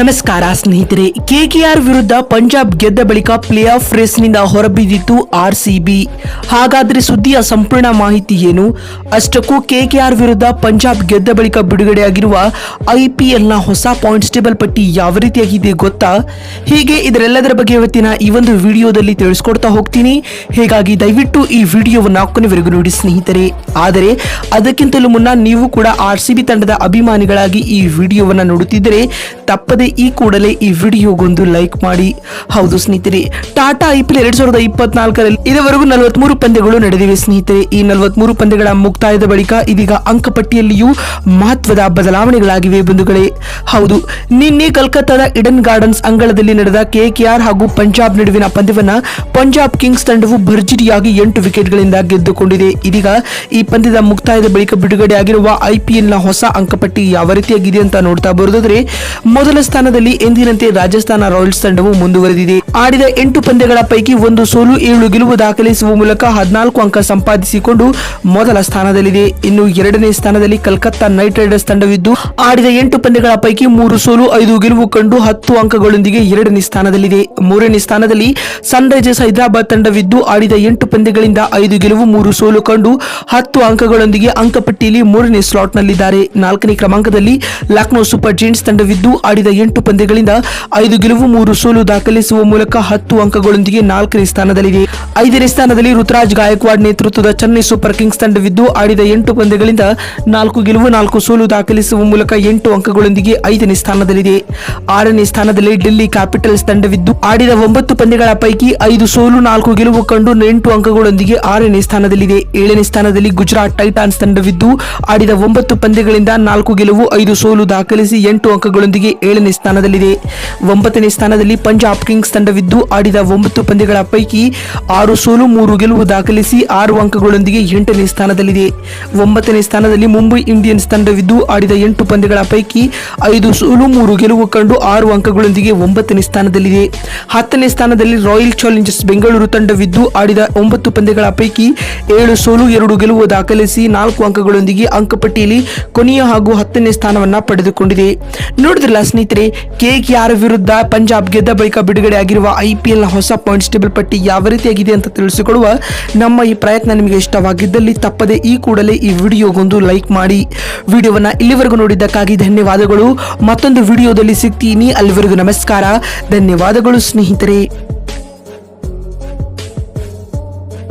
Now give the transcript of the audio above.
ನಮಸ್ಕಾರ ಸ್ನೇಹಿತರೆ. ಕೆಕೆಆರ್ ವಿರುದ್ಧ ಪಂಜಾಬ್ ಗೆದ್ದ ಬಳಿಕ ಪ್ಲೇ ಆಫ್ ರೇಸ್ನಿಂದ ಹೊರಬಿದ್ದಿತ್ತು ಆರ್ಸಿಬಿ. ಹಾಗಾದ್ರೆ ಸುದ್ದಿಯ ಸಂಪೂರ್ಣ ಮಾಹಿತಿ ಏನು? ಅಷ್ಟಕ್ಕೂ ಕೆಕೆಆರ್ ವಿರುದ್ಧ ಪಂಜಾಬ್ ಗೆದ್ದ ಬಳಿಕ ಬಿಡುಗಡೆಯಾಗಿರುವ ಐಪಿಎಲ್ನ ಹೊಸ ಪಾಯಿಂಟ್ಸ್ ಟೇಬಲ್ ಪಟ್ಟಿ ಯಾವ ರೀತಿಯಾಗಿದೆ ಗೊತ್ತಾ? ಹೀಗೆ ಇದರೆಲ್ಲದರ ಬಗ್ಗೆ ಇವತ್ತಿನ ಈ ಒಂದು ವಿಡಿಯೋದಲ್ಲಿ ತಿಳಿಸ್ಕೊಡ್ತಾ ಹೋಗ್ತೀನಿ. ಹೀಗಾಗಿ ದಯವಿಟ್ಟು ಈ ವಿಡಿಯೋವನ್ನು ಕೊನೆವರೆಗೂ ನೋಡಿ ಸ್ನೇಹಿತರೆ. ಆದರೆ ಅದಕ್ಕಿಂತಲೂ ಮುನ್ನ ನೀವು ಕೂಡ ಆರ್ಸಿಬಿ ತಂಡದ ಅಭಿಮಾನಿಗಳಾಗಿ ಈ ವಿಡಿಯೋವನ್ನು ನೋಡುತ್ತಿದ್ದರೆ ತಪ್ಪದೆ ಈ ಕೂಡಲೇ ಈ ವಿಡಿಯೋಗೊಂದು ಲೈಕ್ ಮಾಡಿ. ಹೌದು ಸ್ನೇಹಿತರೆ, ಟಾಟಾ ಐಪಿಎಲ್ 2024ರಲ್ಲಿ ಇದುವರೆಗೂ 43 ಪಂದ್ಯಗಳು ನಡೆದಿವೆ ಸ್ನೇಹಿತರೆ. ಈ 43 ಪಂದ್ಯಗಳ ಮುಕ್ತಾಯದ ಬಳಿಕ ಇದೀಗ ಅಂಕಪಟ್ಟಿಯಲ್ಲಿಯೂ ಮಹತ್ವದ ಬದಲಾವಣೆಗಳಾಗಿವೆ ಬಂಧುಗಳೇ. ಹೌದು, ನಿನ್ನೆ ಕೋಲ್ಕತ್ತಾದ ಈಡನ್ ಗಾರ್ಡನ್ಸ್ ಅಂಗಳದಲ್ಲಿ ನಡೆದ ಕೆಕೆಆರ್ ಹಾಗೂ ಪಂಜಾಬ್ ನಡುವಿನ ಪಂದ್ಯವನ್ನ ಪಂಜಾಬ್ ಕಿಂಗ್ಸ್ ತಂಡವು ಭರ್ಜರಿಯಾಗಿ 8 ವಿಕೆಟ್ಗಳಿಂದ ಗೆದ್ದುಕೊಂಡಿದೆ. ಇದೀಗ ಈ ಪಂದ್ಯದ ಮುಕ್ತಾಯದ ಬಳಿಕ ಬಿಡುಗಡೆಯಾಗಿರುವ ಐಪಿಎಲ್ನ ಹೊಸ ಅಂಕಪಟ್ಟಿ ಯಾವ ರೀತಿಯಾಗಿದೆ ಅಂತ ನೋಡ್ತಾ ಬರೋದಾದ್ರೆ, ಮೊದಲ ಸ್ಥಾನದಲ್ಲಿ ಎಂದಿನಂತೆ ರಾಜಸ್ಥಾನ ರಾಯಲ್ಸ್ ತಂಡವು ಮುಂದುವರೆದಿದೆ. ಆಡಿದ 8 ಪಂದ್ಯಗಳ ಪೈಕಿ 1 ಸೋಲು 7 ಗೆಲುವು ದಾಖಲಿಸುವ ಮೂಲಕ 14 ಅಂಕ ಸಂಪಾದಿಸಿಕೊಂಡು ಮೊದಲ ಸ್ಥಾನದಲ್ಲಿದೆ. ಇನ್ನು ಎರಡನೇ ಸ್ಥಾನದಲ್ಲಿ ಕೋಲ್ಕತ್ತಾ ನೈಟ್ ರೈಡರ್ಸ್ ತಂಡವಿದ್ದು ಆಡಿದ 8 ಪಂದ್ಯಗಳ ಪೈಕಿ 3 ಸೋಲು 5 ಗೆಲುವು ಕಂಡು 10 ಅಂಕಗಳೊಂದಿಗೆ ಎರಡನೇ ಸ್ಥಾನದಲ್ಲಿದೆ. ಮೂರನೇ ಸ್ಥಾನದಲ್ಲಿ ಸನ್ರೈಸರ್ಸ್ ಹೈದರಾಬಾದ್ ತಂಡವಿದ್ದು ಆಡಿದ 8 ಪಂದ್ಯಗಳಿಂದ 5 ಗೆಲುವು 3 ಸೋಲು ಕಂಡು 10 ಅಂಕಗಳೊಂದಿಗೆ ಅಂಕಪಟ್ಟಿಯಲ್ಲಿ ಮೂರನೇ ಸ್ಲಾಟ್ನಲ್ಲಿದ್ದಾರೆ. ನಾಲ್ಕನೇ ಕ್ರಮಾಂಕದಲ್ಲಿ ಲಕ್ನೋ ಸೂಪರ್ ಜೈಂಟ್ಸ್ ತಂಡವಿದ್ದು ಆಡಿದ 8 ಪಂದ್ಯಗಳಿಂದ 5 ಗೆಲುವು 3 ಸೋಲು ದಾಖಲಿಸುವ ಮೂಲಕ 10 ಅಂಕಗಳೊಂದಿಗೆ 4ನೇ ಸ್ಥಾನದಲ್ಲಿದೆ. 5ನೇ ಸ್ಥಾನದಲ್ಲಿ ರುತುರಾಜ್ ಗಾಯಕ್ವಾಡ್ ನೇತೃತ್ವದ ಚೆನ್ನೈ ಸೂಪರ್ ಕಿಂಗ್ಸ್ ತಂಡವಿದ್ದು ಆಡಿದ 8 ಪಂದ್ಯಗಳಿಂದ 4 ಗೆಲುವು 4 ಸೋಲು ದಾಖಲಿಸುವ ಮೂಲಕ 8 ಅಂಕಗಳೊಂದಿಗೆ 5ನೇ ಸ್ಥಾನದಲ್ಲಿದೆ. 6ನೇ ಸ್ಥಾನದಲ್ಲಿ ಡೆಲ್ಲಿ ಕ್ಯಾಪಿಟಲ್ಸ್ ತಂಡವಿದ್ದು ಆಡಿದ 9 ಪಂದ್ಯಗಳ ಪೈಕಿ 5 ಸೋಲು 4 ಗೆಲುವು ಕಂಡು 8 ಅಂಕಗಳೊಂದಿಗೆ 6ನೇ ಸ್ಥಾನದಲ್ಲಿದೆ. 7ನೇ ಸ್ಥಾನದಲ್ಲಿ ಗುಜರಾತ್ ಟೈಟಾನ್ಸ್ ತಂಡವಿದ್ದು ಆಡಿದ 9 ಪಂದ್ಯಗಳಿಂದ 4 ಗೆಲುವು 5 ಸೋಲು ದಾಖಲಿಸಿ 8 ಅಂಕಗಳೊಂದಿಗೆ 7ನೇ ಸ್ಥಾನದಲ್ಲಿದೆ. 9ನೇ ಸ್ಥಾನದಲ್ಲಿ ಪಂಜಾಬ್ ಕಿಂಗ್ಸ್ ತಂಡವಿದ್ದು ಆಡಿದ 9 ಪಂದ್ಯಗಳ ಪೈಕಿ 6 ಸೋಲು 3 ಗೆಲುವು ದಾಖಲಿಸಿ 6 ಅಂಕಗಳೊಂದಿಗೆ 8ನೇ ಸ್ಥಾನದಲ್ಲಿದೆ. 9ನೇ ಸ್ಥಾನದಲ್ಲಿ ಮುಂಬೈ ಇಂಡಿಯನ್ಸ್ ತಂಡವಿದ್ದು ಆಡಿದ 8 ಪಂದ್ಯಗಳ ಪೈಕಿ 5 ಸೋಲು 3 ಗೆಲುವು ಕಂಡು 6 ಅಂಕಗಳೊಂದಿಗೆ 9ನೇ ಸ್ಥಾನದಲ್ಲಿದೆ. 10ನೇ ಸ್ಥಾನದಲ್ಲಿ ರಾಯಲ್ ಚಾಲೆಂಜರ್ಸ್ ಬೆಂಗಳೂರು ತಂಡವಿದ್ದು ಆಡಿದ 9 ಪಂದ್ಯಗಳ ಪೈಕಿ 7 ಸೋಲು 2 ಗೆಲುವು ದಾಖಲಿಸಿ 4 ಅಂಕಗಳೊಂದಿಗೆ ಅಂಕಪಟ್ಟಿಯಲ್ಲಿ ಕೊನೆಯ ಹಾಗೂ 10ನೇ ಸ್ಥಾನವನ್ನ ಪಡೆದುಕೊಂಡಿದೆ. ನೋಡಿದ್ರಲ್ಲ ಸ್ನೇಹಿತರೆ, ಕೆಕೆಆರ್ ವಿರುದ್ಧ ಪಂಜಾಬ್ ಗೆದ್ದ ಬಳಿಕ ಬಿಡುಗಡೆ ಆಗಿರುವ ಐಪಿಎಲ್ ನ ಹೊಸ ಪಾಯಿಂಟ್ಸ್ ಟೇಬಲ್ ಪಟ್ಟಿ ಯಾವ ರೀತಿಯಾಗಿದೆ ಅಂತ ತಿಳಿಸಿಕೊಡುವ ನಮ್ಮ ಈ ಪ್ರಯತ್ನ ನಿಮಗೆ ಇಷ್ಟವಾಗಿದ್ದಲ್ಲಿ ತಪ್ಪದೆ ಈ ಕೂಡಲೇ ಈ ವಿಡಿಯೋಗೊಂದು ಲೈಕ್ ಮಾಡಿ. ವಿಡಿಯೋವನ್ನ ಇಲ್ಲಿವರೆಗೂ ನೋಡಿದ್ದಕ್ಕಾಗಿ ಧನ್ಯವಾದಗಳು. ಮತ್ತೊಂದು ವಿಡಿಯೋದಲ್ಲಿ ಸಿಗ್ತೀನಿ. ಅಲ್ಲಿವರೆಗೂ ನಮಸ್ಕಾರ, ಧನ್ಯವಾದಗಳು ಸ್ನೇಹಿತರೆ.